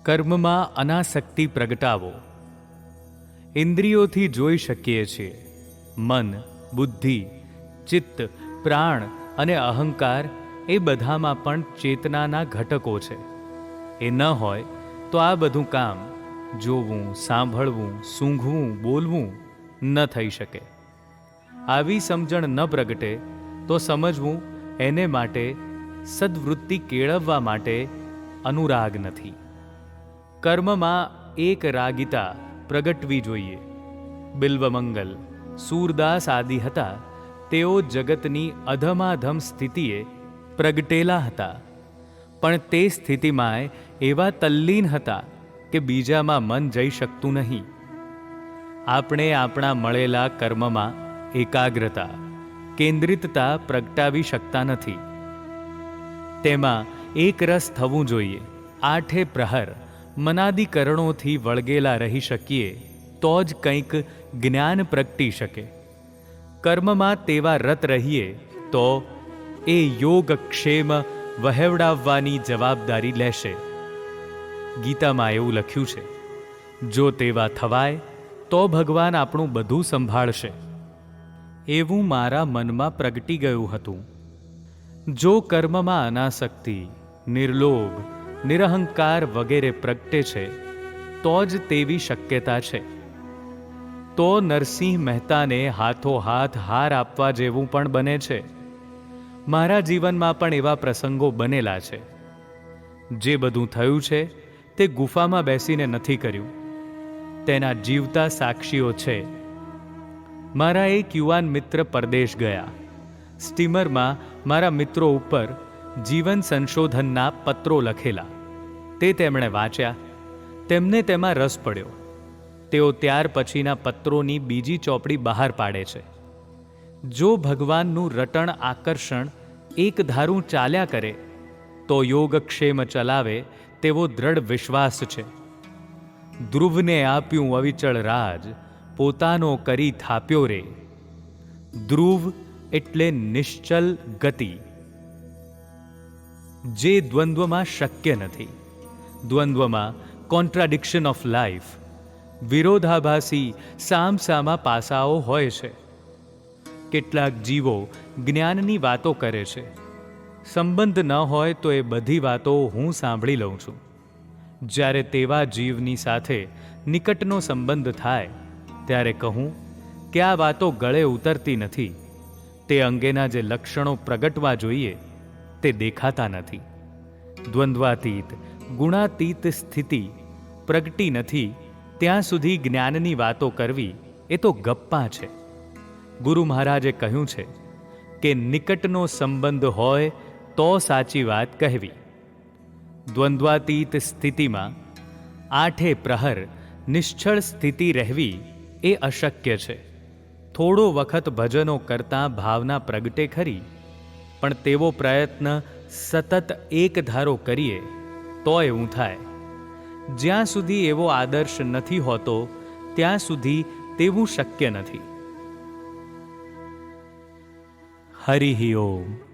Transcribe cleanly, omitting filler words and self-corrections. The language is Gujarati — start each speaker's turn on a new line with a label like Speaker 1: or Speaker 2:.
Speaker 1: કર્મમાં અનાસક્તિ પ્રગટાવો. ઇન્દ્રિયોથી જોઈ શકીએ છીએ. મન, બુદ્ધિ, ચિત્ત, પ્રાણ અને અહંકાર એ બધામાં પણ ચેતનાના ઘટકો છે. એ ન હોય તો આ બધું કામ જોવું, સાંભળવું, સૂંઘવું, બોલવું ન થઈ શકે. આવી સમજણ ન પ્રગટે તો સમજવું એને માટે સદ્વૃત્તિ કેળવવા માટે અનુરાગ નથી. કર્મમાં એક રાગિતા પ્રગટવી જોઈએ. બિલ્વમંગલ, સૂરદાસ આદિ હતા, તેઓ જગતની અધમાધમ સ્થિતિએ પ્રગટેલા હતા, પણ તે સ્થિતિમાંય એવા તલ્લીન હતા કે બીજામાં મન જઈ શકતું નહીં. આપણે આપણા મળેલા કર્મમાં એકાગ્રતા, કેન્દ્રિતતા પ્રગટાવી શકતા નથી. તેમાં એક રસ થવું જોઈએ. આઠે પ્રહર મનાદિકરણોથી વળગેલા રહી શકીએ તો જ કંઈક જ્ઞાન પ્રગટી શકે. કર્મમાં તેવા રત રહીએ તો એ યોગક્ષેમ વહેવડાવવાની જવાબદારી લેશે. ગીતામાં એવું લખ્યું છે, જો તેવા થવાય તો ભગવાન આપણું બધું સંભાળશે. એવું મારા મનમાં પ્રગટી ગયું હતું. જો કર્મમાં અનાસક્તિ, નિર્લોભ, નિરહંકાર વગેરે પ્રગટે છે તો જ તેવી શક્યતા છે. તો નરસિંહ મહેતાને હાથોહાથ હાર આપવા જેવું પણ બને છે. મારા જીવનમાં પણ એવા પ્રસંગો બનેલા છે. જે બધું થયું છે તે ગુફામાં બેસીને નથી કર્યું. તેના જીવતા સાક્ષીઓ છે. મારા એક યુવાન મિત્ર પરદેશ ગયા. સ્ટીમરમાં મારા મિત્રો ઉપર જીવન સંશોધનના પત્રો લખેલા. તે તેમણે વાંચ્યા. તેમને તેમાં રસ પડ્યો. તેઓ ત્યાર પછીના પત્રોની બીજી ચોપડી બહાર પાડે છે. જો ભગવાનનું રટણ આકર્ષણ એક ધારું ચાલ્યા કરે તો યોગક્ષેમ ચલાવે તેવો દ્રઢ વિશ્વાસ છે. ધ્રુવને આપ્યું અવિચળ રાજ, પોતાનો કરી થાપ્યો રે. ધ્રુવ એટલે નિશ્ચલ ગતિ, જે દ્વંદ્વમાં શક્ય નથી. દ્વંદ્વમાં કોન્ટ્રાડિક્શન ઓફ લાઈફ, વિરોધાભાસી સામસામા પાસાઓ હોય છે. કેટલાક જીવો જ્ઞાનની વાતો કરે છે. સંબંધ ન હોય તો એ બધી વાતો હું સાંભળી લઉં છું. જ્યારે તેવા જીવની સાથે નિકટનો સંબંધ થાય ત્યારે કહું કે આ વાતો ગળે ઉતરતી નથી. તે અંગેના જે લક્ષણો પ્રગટવા જોઈએ તે દેખાતા નથી. દ્વંદ્વાતીત, ગુણાતીત સ્થિતિ પ્રગટી નથી ત્યાં સુધી જ્ઞાનની વાતો કરવી એ તો ગપ્પા છે. ગુરુ મહારાજે કહ્યું છે કે નિકટનો સંબંધ હોય તો સાચી વાત કહેવી. દ્વંદ્વાતીત સ્થિતિમાં આઠે પ્રહર નિશ્ચળ સ્થિતિ રહેવી એ અશક્ય છે. થોડો વખત ભજનો કરતાં ભાવના પ્રગટે ખરી, પણ તેવો પ્રયત્ન સતત એક ધારો કરીએ તો એવું થાય. જ્યાં સુધી એવો આદર્શ નથી હોતો ત્યાં સુધી તેવું શક્ય નથી. હરિ ઓમ.